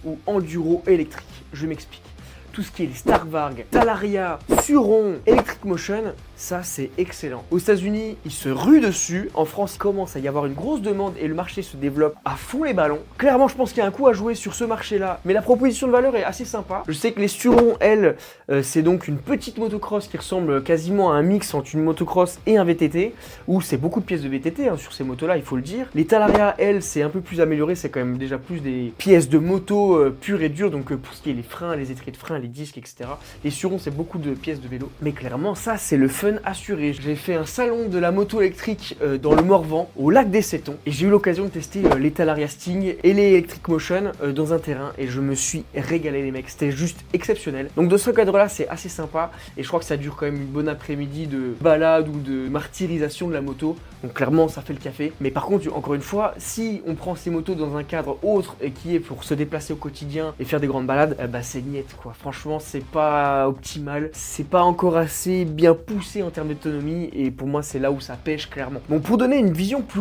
ou enduro électrique. Je m'explique. Tout ce qui est les Starvarg, Talaria, Suron, Electric Motion, ça c'est excellent. Aux États-Unis, ils se ruent dessus. En France, il commence à y avoir une grosse demande et le marché se développe à fond les ballons. Clairement, je pense qu'il y a un coup à jouer sur ce marché-là, mais la proposition de valeur est assez sympa. Je sais que les Suron, elles, c'est donc une petite motocross qui ressemble quasiment à un mix entre une motocross et un VTT, où c'est beaucoup de pièces de VTT sur ces motos-là, il faut le dire. Les Talaria, elles, c'est un peu plus amélioré, c'est quand même déjà plus des pièces de moto pures et dures, donc pour ce qui est les freins, les étriers de frein, les disques, etc. Les Suron, c'est beaucoup de pièces de vélo. Mais clairement, ça, c'est le fun assuré. J'ai fait un salon de la moto électrique dans le Morvan, au lac des Settons. Et j'ai eu l'occasion de tester les Talaria Sting et les Electric Motion dans un terrain. Et je me suis régalé, les mecs. C'était juste exceptionnel. Donc, dans ce cadre-là, c'est assez sympa. Et je crois que ça dure quand même une bonne après-midi de balade ou de martyrisation de la moto. Donc, clairement, ça fait le café. Mais par contre, encore une fois, si on prend ces motos dans un cadre autre et qui est pour se déplacer au quotidien et faire des grandes balades, bah, c'est niette, quoi. Franchement, c'est pas optimal, c'est pas encore assez bien poussé en termes d'autonomie et pour moi c'est là où ça pêche clairement. Bon, pour donner une vision plus